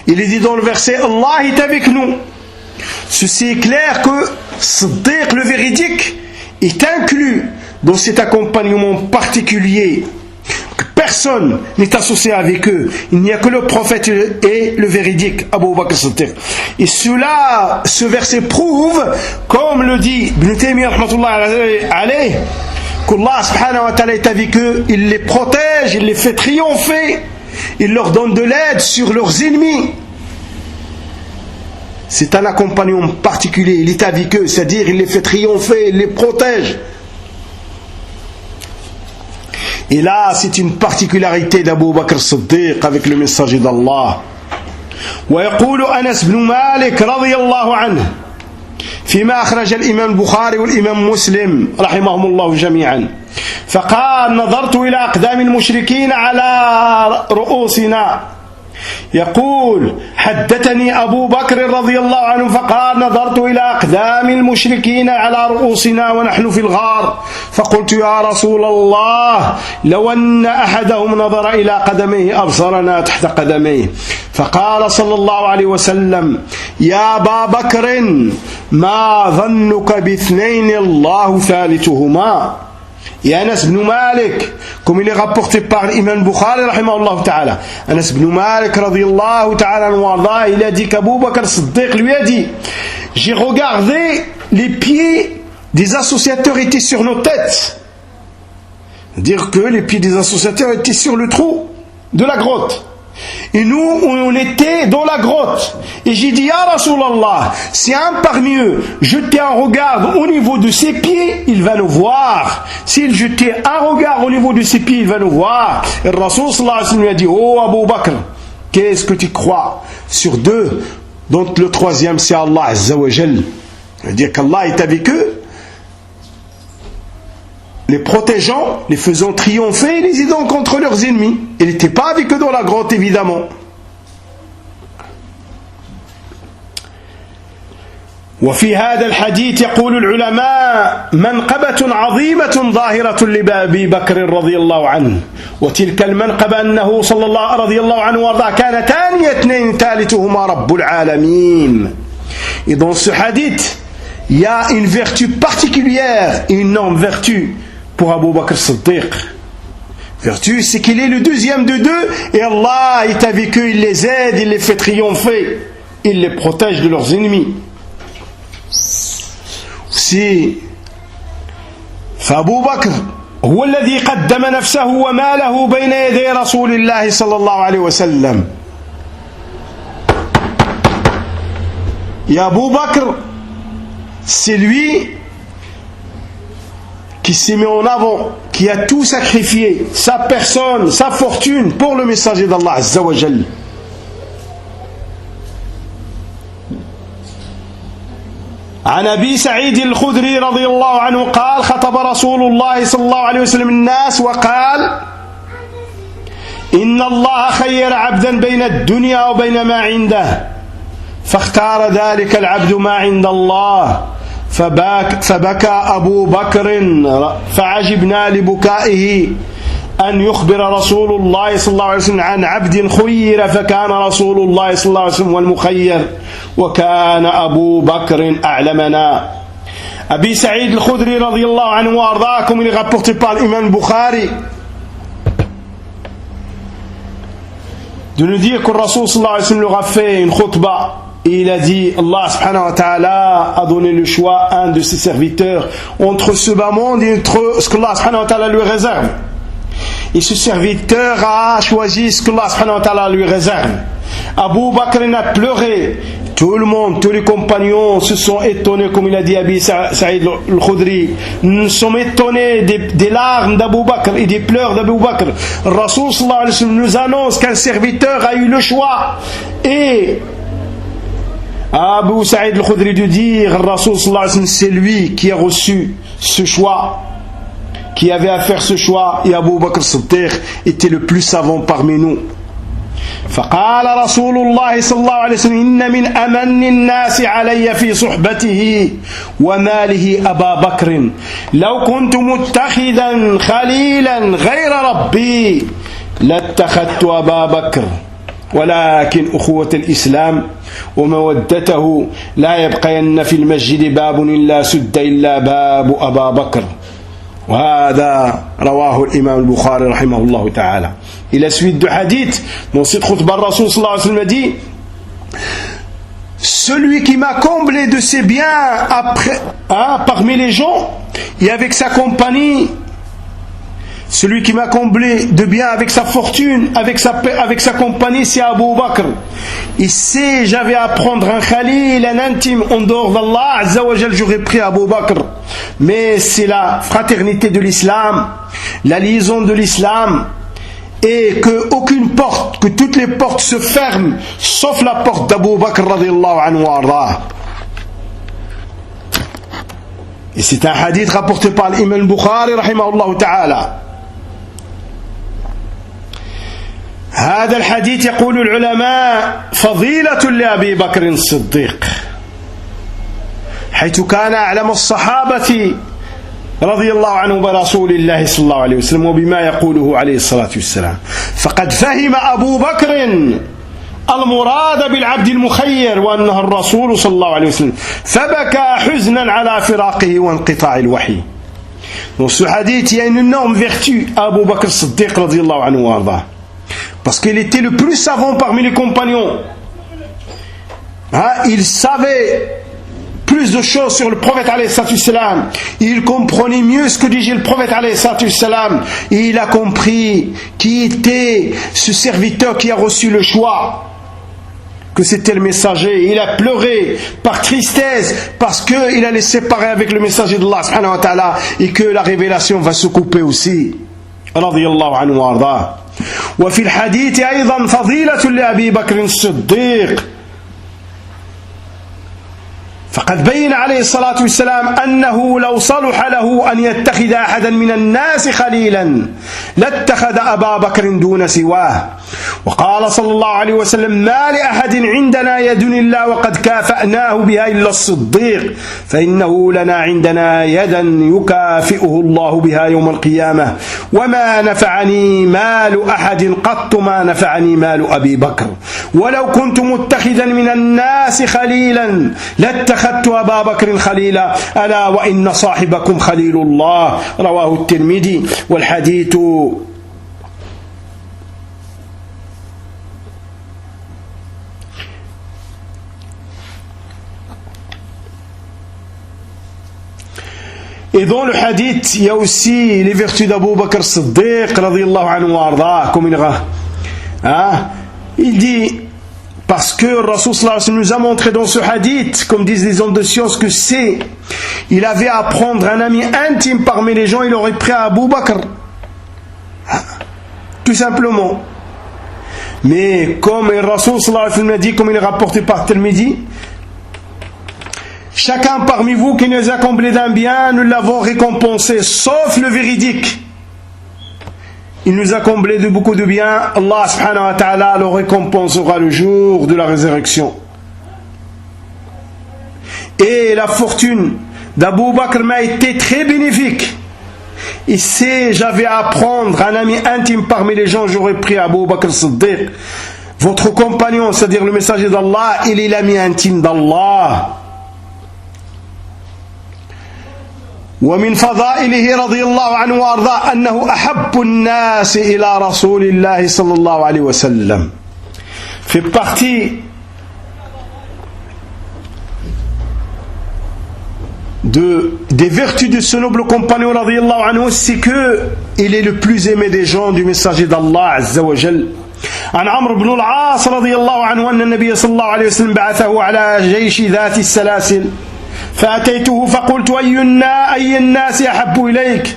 Il est dit dans le verset, Allah est avec nous. Ceci est clair que Siddiq, le véridique, est inclus dans cet accompagnement particulier. Personne n'est associé avec eux. Il n'y a que le prophète et le véridique, Abu Bakr Siddiq. Et cela, ce verset prouve, comme le dit Ibn Taymiyyah alayhi, qu'Allah subhanahu wa ta'ala est avec eux, il les protège, il les fait triompher, il leur donne de l'aide sur leurs ennemis. C'est un accompagnement particulier, il est avec eux, c'est-à-dire il les fait triompher, il les protège. Et là, c'est une particularité d'Abu Bakr Siddiq avec le messager d'Allah. ويقول أنس بن مالك رضي الله عنه فيما أخرج الإمام البخاري والإمام مسلم رحمهم الله جميعا فقال نظرت إلى أقدام المشركين على رؤوسنا يقول حدثني أبو بكر رضي الله عنه فقال نظرت إلى أقدام المشركين على رؤوسنا ونحن في الغار فقلت يا رسول الله لو أن أحدهم نظر إلى قدميه أبصرنا تحت قدميه فقال صلى الله عليه وسلم يا أبا بكر ما ظنك باثنين الله ثالثهما. Et Anas ibn Malik, comme il est rapporté par l'imam Bukhari rahimahullah ta'ala, Anas ibn Malik radiyallahu ta'ala il a dit qu'Abu Bakr Siddiq lui a dit, j'ai regardé les pieds des associateurs étaient sur nos têtes, c'est-à-dire que les pieds des associateurs étaient sur le trou de la grotte. Et nous, on était dans la grotte. Et j'ai dit, Ya Rasulallah, si un parmi eux jetait un regard au niveau de ses pieds, il va nous voir. S'il jetait un regard au niveau de ses pieds, il va nous voir. Et le Rasul sallallahu alayhi wa sallam lui a dit, oh Abu Bakr, qu'est-ce que tu crois sur deux, dont le troisième c'est Allah Azza wa Jal. C'est-à-dire qu'Allah est avec eux, les protégeant, les faisant triompher, les aidant contre leurs ennemis. Il n'était pas avec eux dans la grotte, évidemment. وفي هذا الحديث يقول العلماء منقبة عظيمة ظاهرة لأبي بكر رضي الله عنه وتلك المنقبة أنه صلى الله رضي الله عنه وارضاه كان ثاني اثنين ثالثهما رب العالمين. Et dans ce hadith, il y a une vertu particulière, une énorme vertu pour Abu Bakr Siddiq. Vertu, c'est qu'il est le deuxième de deux et Allah est avec eux, il les aide, il les fait triompher, il les protège de leurs ennemis. Si فأبو بكر هو الذي قدم نفسه وماله بين يدي رسول الله صلى الله عليه وسلم. Et Abu Bakr, c'est lui qui s'est mis en avant, qui a tout sacrifié, sa personne, sa fortune pour le messager d'Allah Azza wa Jal. عن أبي سعيد الخدري رضي الله عنه قال خطب رسول الله صلى الله عليه وسلم الناس وقال إن الله خير عبدا بين الدنيا وبين ما عنده فاختار ذلك العبد ما عند الله فبكى أبو بكر فعجبنا لبكائه أن يخبر رسول الله صلى الله عليه وسلم عن عبد خير فكان رسول الله صلى الله عليه وسلم والمخير وكان أبو بكر أعلمنا. Abi Saïd al-Khudri radiyallahu anhu wa arda, comme il est rapporté par l'imam Bukhari, de nous dire que le Rasul sallallahu alayhi wa sallam leur a fait une khutbah et il a dit Allah subhanahu wa ta'ala a donné le choix à un de ses serviteurs entre ce bas monde et entre ce que Allah subhanahu wa ta'ala lui réserve. Et ce serviteur a choisi ce que Allah subhanahu wa ta'ala lui réserve. Abu Bakr a pleuré. Tout le monde, tous les compagnons se sont étonnés, comme il a dit Abi Saïd al-Khudri. Nous sommes étonnés des larmes d'Abu Bakr et des pleurs d'Abu Bakr. Rasul sallallahu alayhi wa sallam nous annonce qu'un serviteur a eu le choix. Et Abu Saïd al-Khudri de dire Rasul sallallahu alayhi wa sallam, c'est lui qui a reçu ce choix, qui avait à faire ce choix, et Abu Bakr Siddiq était le plus savant parmi nous. فقال رسول الله صلى الله عليه وسلم إن من أمن الناس علي في صحبته وماله أبا بكر لو كنت متخذا خليلا غير ربي لاتخذت أبا بكر ولكن أخوة الإسلام ومودته لا يبقين في المسجد باب إلا سد إلا باب أبا بكر. وهذا رواه الإمام البخاري رحمه الله تعالى. Et la suite de hadith, dans cette khutbah, le Rasul sallallahu alayhi wa sallam a dit: celui qui m'a comblé de ses biens après, parmi les gens et avec sa compagnie, celui qui m'a comblé de biens avec sa fortune, avec sa compagnie, c'est Abu Bakr. Et si j'avais à prendre un khalil, un intime en dehors d'Allah Azza wa Jal, j'aurais pris Abu Bakr. Mais c'est la fraternité de l'islam, la liaison de l'islam, et que aucune porte, que toutes les portes se ferment, sauf la porte d'Abu Bakr radiyallahu anhu wa arda. Et c'est un hadith rapporté par l'imam Bukhari rahimahullah ta'ala. هذا الحديث يقول العلماء فضيلة لأبي بكر الصديق حيث كان أعلم الصحابة رضي الله عنه برسول الله صلى الله عليه وسلم وبما يقوله عليه الصلاة والسلام. فقد فهم أبو بكر المراد بالعبد المخير وأنه الرسول صلى الله عليه وسلم فبكى حزنا على فراقه وانقطاع الوحي. Dans ce hadith, il y a une énorme vertu à Abu Bakr Siddiq radiyallahu anhu wa arda, parce qu'il était le plus savant parmi les compagnons. Il savait plus de choses sur le prophète alayhi salatu wassalam. Il comprenait mieux ce que disait le prophète alayhi salatu wassalam. Et il a compris qui était ce serviteur qui a reçu le choix, que c'était le messager. Il a pleuré par tristesse parce qu'il allait se séparer avec le messager d'Allah subhanahu wa ta'ala et que la révélation va se couper aussi. Radiyallahu anhu wa arda. وفي الحديث أيضا فضيلة لأبي بكر الصديق فقد بين عليه الصلاة والسلام أنه لو صلح له أن يتخذ أحدا من الناس خليلا لاتخذ أبا بكر دون سواه. وقال صلى الله عليه وسلم ما لأحد عندنا يد إلا وقد كافأناه بها إلا الصديق فإنه لنا عندنا يدا يكافئه الله بها يوم القيامة وما نفعني مال أحد قط ما نفعني مال أبي بكر ولو كنت متخذا من الناس خليلا لاتخذت أبا بكر خليلا ألا وإن صاحبكم خليل الله. رواه الترمذي. والحديث Et dans le hadith, il y a aussi les vertus d'Abu Bakr Siddiq radiyallahu anhu wa arda, comme il dit, parce que Rasul sallallahu alayhi wa sallam nous a montré dans ce hadith, comme disent les hommes de science, que il avait à prendre un ami intime parmi les gens, il aurait pris Abu Bakr. Tout simplement. Mais comme le Rasul sallallahu alayhi wa sallam a dit, comme il est rapporté par Tirmidhi, chacun parmi vous qui nous a comblé d'un bien, nous l'avons récompensé, sauf le véridique. Il nous a comblé de beaucoup de biens. Allah subhanahu wa ta'ala le récompensera le jour de la résurrection. Et la fortune d'Abu Bakr m'a été très bénéfique. Et si j'avais à prendre un ami intime parmi les gens, j'aurais pris Abu Bakr Siddiq. Votre compagnon, c'est-à-dire le messager d'Allah, il est l'ami intime d'Allah. ومن فضائله رضي الله عنه وارضاه أنه أحب الناس إلى رسول الله صلى الله عليه وسلم. Fait partie des vertus de ce noble compagnon رضي الله عنه, c'est que il est le plus aimé des gens du messager d'Allah عز وجل. عن عمرو بن العاص رضي الله عنه أن النبي صلى الله عليه وسلم بعثه على جيش ذات السلاسل فأتيته فقلت أي الناس أحب إليك؟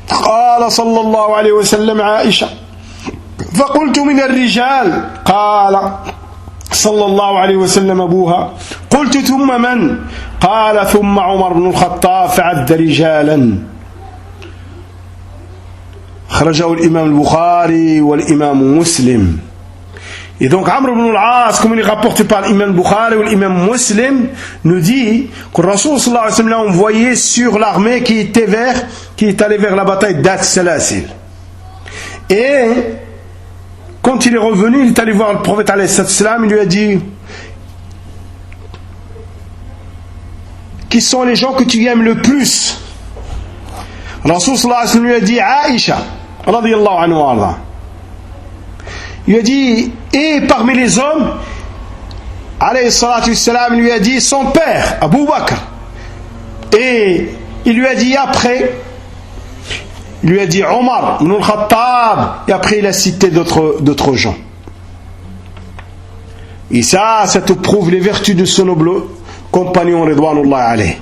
قال صلى الله عليه وسلم عائشة. فقلت من الرجال؟ قال صلى الله عليه وسلم أبوها. قلت ثم من؟ قال ثم عمر بن الخطاب فعد رجالا. خرجه الإمام البخاري والإمام مسلم. Et donc Amr ibn al-As, comme il est rapporté par l'imam Bukhari ou l'imam Muslim, nous dit que Rasul sallallahu alayhi wa sallam l'a envoyé sur l'armée qui est allée vers la bataille d'At Salasil. Et quand il est revenu, il est allé voir le prophète alayhi salam, il lui a dit: qui sont les gens que tu aimes le plus? Rasul sallallahu alayhi wa sallam lui a dit: Aïcha radiyallahu anhu wa arda. Il lui a dit, et parmi les hommes, alayhi salatu wassalam, lui a dit son père, Abu Bakr. Et il lui a dit après, il lui a dit Omar ibn al-Khattab, et après il a cité d'autres gens. Et ça te prouve les vertus de ce noble compagnon Ridwanullah alayhi.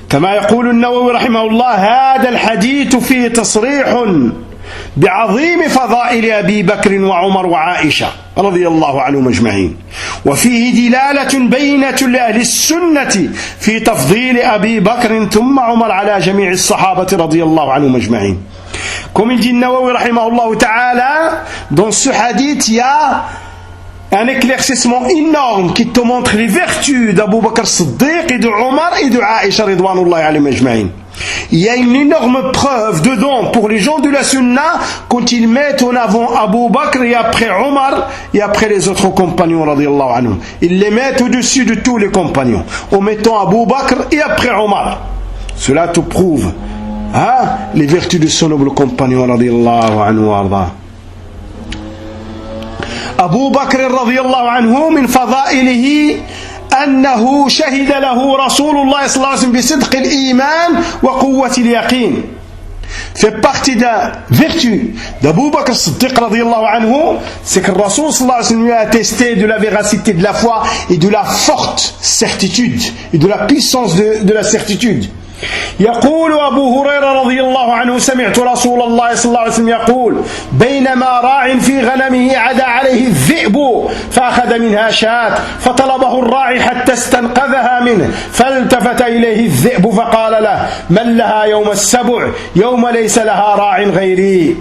كما يقول النووي رحمه الله: هذا الحديث فيه تصريح بعظيم فضائل أبي بكر وعمر وعائشة رضي الله عنهم أجمعين، وفيه دلالة بينة لأهل السنة في تفضيل أبي بكر ثم عمر على جميع الصحابة رضي الله عنهم أجمعين. Comme il dit Nawawi rahimahullah ta'ala, dans ce hadith il y a un éclaircissement énorme qui te montre les vertus d'Abu Bakr Siddiq et de Omar et de Aïcha ridwanullahi alayhim ajma'in. Il y a une énorme preuve dedans pour les gens de la Sunna quand ils mettent en avant Abu Bakr et après Omar et après les autres compagnons radiyallahu anhum. Ils les mettent au-dessus de tous les compagnons en mettant Abu Bakr et après Omar. Cela te prouve les vertus de ce noble compagnon radiyallahu anhu arda. Abu Bakr radiyallahu anhu min fadailihi أنه شهد له رسول الله صلى الله عليه وسلم بصدق الإيمان وقوة اليقين. Fait partie de la vertu d'Abu Bakr Siddiq radiyallahu anhu, c'est que le Rasul sallallahu alayhi wa sallam lui a attesté de la véracité de la foi et de la forte certitude et de la puissance de la certitude. يقول أبو هريرة رضي الله عنه: سمعت رسول الله صلى الله عليه وسلم يقول: بينما راع في غنمه عدا عليه الذئب فأخذ منها شاة فطلبه الراعي حتى استنقذها منه فالتفت إليه الذئب فقال له: من لها يوم السبع يوم ليس لها راع غيري.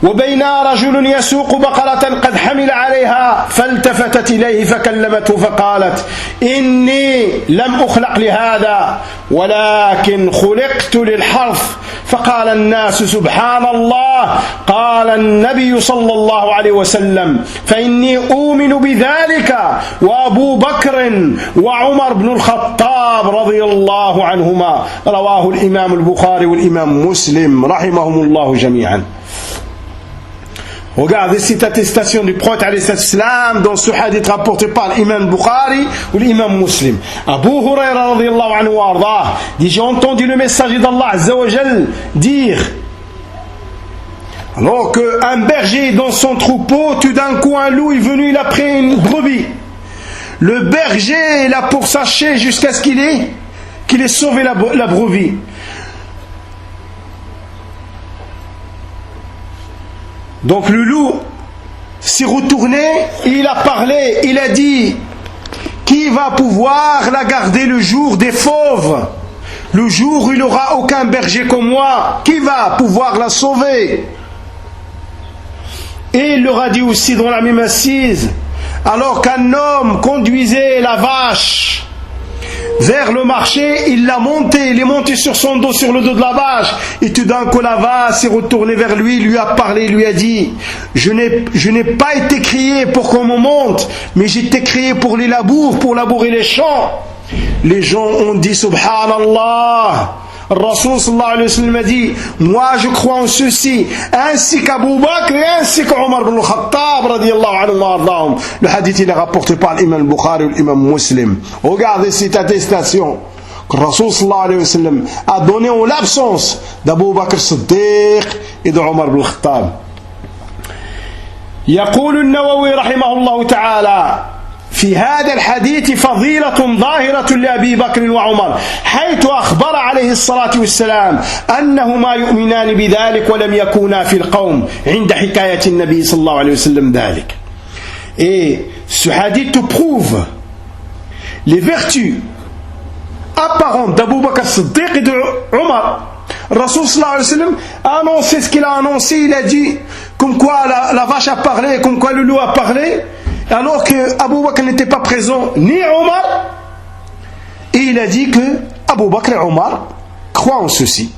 وبينا رجل يسوق بقرة قد حمل عليها فالتفتت إليه فكلمته فقالت: إني لم أخلق لهذا ولكن خلقت للحرث. فقال الناس: سبحان الله. قال النبي صلى الله عليه وسلم: فإني أؤمن بذلك وأبو بكر وعمر بن الخطاب رضي الله عنهما. رواه الإمام البخاري والإمام مسلم رحمهم الله جميعا. Regardez cette attestation du prophète alayhi salam dans ce hadith rapporté par l'imam Bukhari ou l'imam Muslim. Abu Huraira radiyallahu anhu wa ardah dit: j'ai entendu le messager d'Allah azza wa jal dire: Alors qu'un berger dans son troupeau, tout d'un coup un loup est venu, il a pris une brebis. Le berger l'a pourchassé jusqu'à ce qu'il ait sauvé la brebis. Donc le loup s'est retourné, il a parlé, il a dit: qui va pouvoir la garder le jour des fauves? Le jour où il n'aura aucun berger comme moi, qui va pouvoir la sauver? Et il leur a dit aussi dans la même assise, alors qu'un homme conduisait la vache vers le marché, il est monté sur son dos, sur le dos de la vache, et tout d'un coup la vache s'est retournée vers lui, lui a parlé, lui a dit: je n'ai pas été créé pour qu'on me monte, mais j'ai été créé pour les labours, pour labourer les champs. Les gens ont dit Subhanallah. Rasul sallallahu alayhi wa sallam a dit: moi je crois en ceci, ainsi qu'Abu Bakr et ainsi qu'Omar ibn al-Khattab radiyallahu anhu wa ardahum. Le hadith il est rapporté par l'imam Bukhari ou l'imam Muslim. Regardez cette attestation que Rasul sallallahu alayhi wa sallam a donnée en l'absence d'Abu Bakr Siddiq et d'Omar ibn al-Khattab. يقول النووي رحمه الله تعالى: في هذا الحديث فضيلة ظاهرة لأبي بكر وعمر، حيث أخبر عليه الصلاة والسلام أنهما يؤمنان بذلك ولم يكونا في القوم عند حكاية النبي صلى الله عليه وسلم ذلك. Et ce hadith te prouve les vertus apparentes d'Abu Bakr Siddiq et de Omar. Rasul sallallahu alayhi wa sallam a annoncé ce qu'il a annoncé, il a dit comme quoi la vache a parlé, comme quoi le loup a parlé, alors que Abu Bakr n'était pas présent, ni Omar, et il a dit que Abu Bakr et Omar croient en ceci.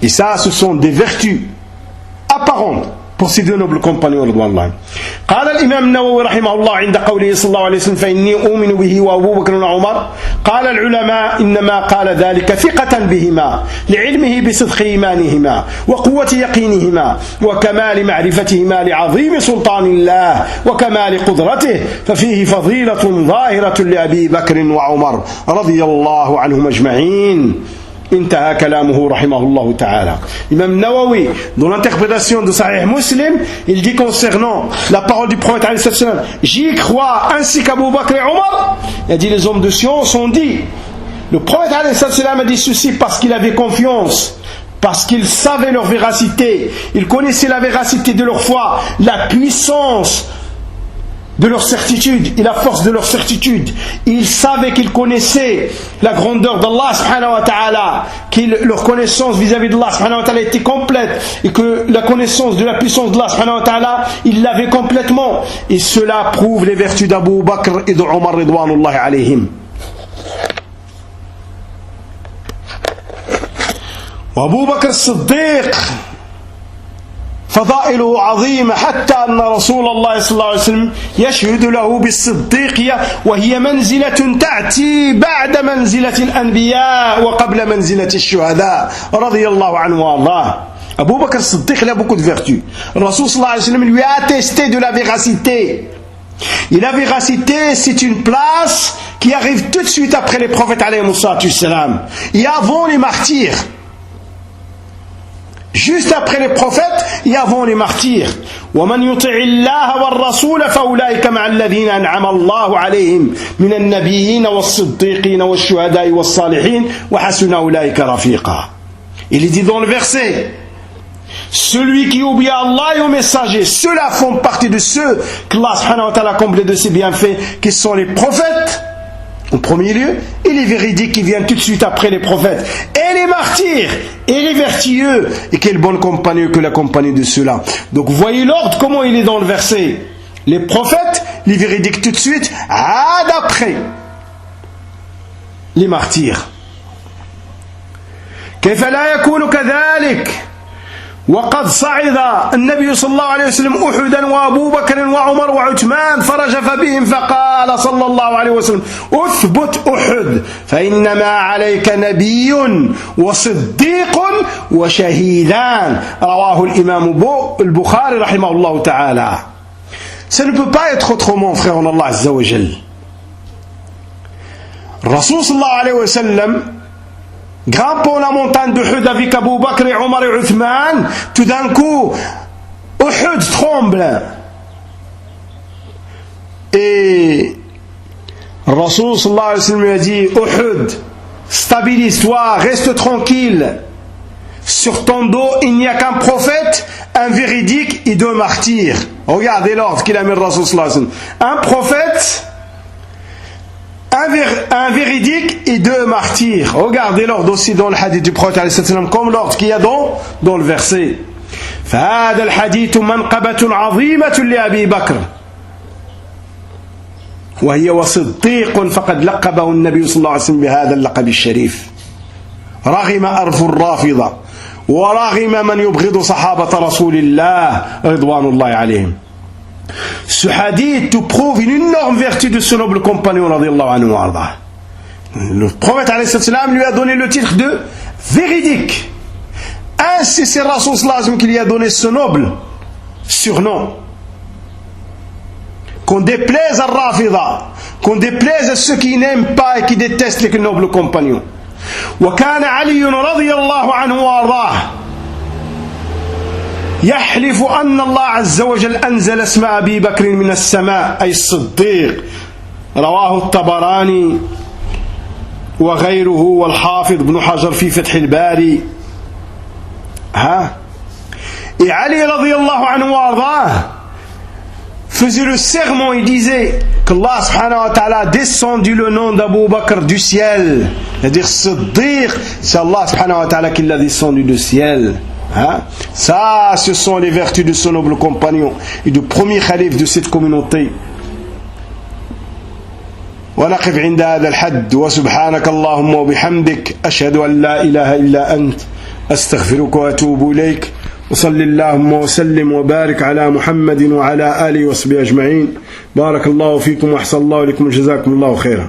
Et ça, ce sont des vertus apparentes pour ces deux nobles compagnons. قال الإمام النووي رحمه الله عند قوله صلى الله عليه وسلم: فإني أؤمن به وأبو بكر وعمر، قال العلماء إنما قال ذلك ثقة بهما لعلمه بصدق إيمانهما وقوة يقينهما وكمال معرفتهما لعظيم سلطان الله وكمال قدرته، ففيه فضيلة ظاهرة لأبي بكر وعمر رضي الله عنهم أجمعين. انتهى كلامه رحمه الله تعالى. Imam Nawawi, dans l'interprétation de Sahih Muslim, il dit concernant la parole du prophète alayhi salam: j'y crois ainsi qu'Abu Bakr et Omar. Il a dit: les hommes de science ont dit, le prophète alayhi salam a dit ceci parce qu'il avait confiance, parce qu'il savait leur véracité, il connaissait la véracité de leur foi, la puissance de leur certitude et la force de leur certitude. Ils savaient qu'ils connaissaient la grandeur d'Allah subhanahu wa ta'ala, que leur connaissance vis-à-vis d'Allah subhanahu wa ta'ala était complète, et que la connaissance de la puissance d'Allah subhanahu wa ta'ala, ils l'avaient complètement. Et cela prouve les vertus d'Abu Bakr et d'Omar ridwanullahi alayhim. Abu Bakr Siddiq فضائله عظيمة حتى أن رسول الله صلى الله عليه وسلم يشهد له بالصديقية، وهي منزلة تأتي بعد منزلة الأنبياء وقبل منزلة الشهداء رضي الله عنه وارضاه. Abu Bakr Siddiq, il a beaucoup de vertus. Rasul sallallahu alayhi wa sallam lui a attesté de la véracité. Et la véracité, c'est une place qui arrive tout de suite après les prophètes alayhi salam et avant les martyrs. Juste après les prophètes et avant les martyrs. ومن يطع الله والرسول فأولئك مع الذين أنعم الله عليهم من النبيين والصديقين والشهداء والصالحين وحسن أولئك رفيقا. Il est dit dans le verset: celui qui obéit à Allah et aux messagers, ceux-là font partie de ceux que Allah subhanahu wa ta'ala a comblé de ses bienfaits, qui sont les prophètes en premier lieu, et les véridiques qui viennent tout de suite après les prophètes, et les martyrs, et les vertueux, et quelle bonne compagnie que la compagnie de ceux-là. Donc voyez l'ordre, comment il est dans le verset: les prophètes, les véridiques tout de suite, d'après les martyrs. كيف لا يكون كذلك وقد صعد النبي صلى الله عليه وسلم أحدا وأبو بكر وعمر وعثمان فرجف بهم فقال صلى الله عليه وسلم: أثبت أحد فإنما عليك نبي وصديق وشهيدان. رواه الإمام البخاري رحمه الله تعالى. Ça ne peut pas être autrement, frère en Allah Azza wa Jal. Rasul sallallahu alayhi wa sallam grimpant la montagne d'Uhud avec Abu Bakr et Omar et Uthman, tout d'un coup, Uhud tremble. Et Rasul sallallahu alayhi wa sallam lui a dit, Uhud, stabilise-toi, reste tranquille. Sur ton dos, il n'y a qu'un prophète, un véridique et 2 martyrs. Regardez l'ordre qu'il a mis le Rasul sallallahu alayhi wa sallam. Un prophète, un véridique et 2 martyrs. Regardez l'ordre aussi dans le hadith du prophète alayhi salam, comme l'ordre qu'il y a dans le verset. فهذا الحديث منقبة عظيمة لأبي بكر وهي وصديق فقد لقبه النبي صلى الله عليه وسلم بهذا اللقب الشريف. رغم أرف الرافضة ورغم من يبغض صحابة رسول الله رضوان الله عليهم. Ce hadith te prouve une énorme vertu de ce noble compagnon radiallahu anhu wa arda. Le prophète alayhi salam lui a donné le titre de véridique. Ainsi c'est Rasul sallallahu alayhi wa sallam qui lui a donné ce noble surnom. Qu'on déplaise à Rafida, qu'on déplaise à ceux qui n'aiment pas et qui détestent les nobles compagnons. وكان علي رضي الله عنه وارضاه يحلف أن الله عز وجل أنزل اسم أبي بكر من السماء أي الصديق. رواه الطبراني وغيره والحافظ ابن حجر في فتح الباري. Et Ali radiallahu anhu wa ardah faisait le serment, il disait qu'Allah subhanahu wa ta'ala a descendu le nom d'Abu Bakr du ciel, c'est-à-dire Siddiq, c'est Allah subhanahu wa ta'ala qui l'a descendu du ciel. Ça, ce sont les vertus de ce noble compagnon et du premier calife de cette communauté. ونقف عند هذا الحد وسبحانك اللهم وبحمدك أشهد أن لا إله إلا أنت أستغفرك وأتوب إليك وصل اللهم وسلم وبارك على محمد وعلى آله وصحبه أجمعين. بارك الله فيكم وأحسن الله إليكم وجزاكم الله خيرا.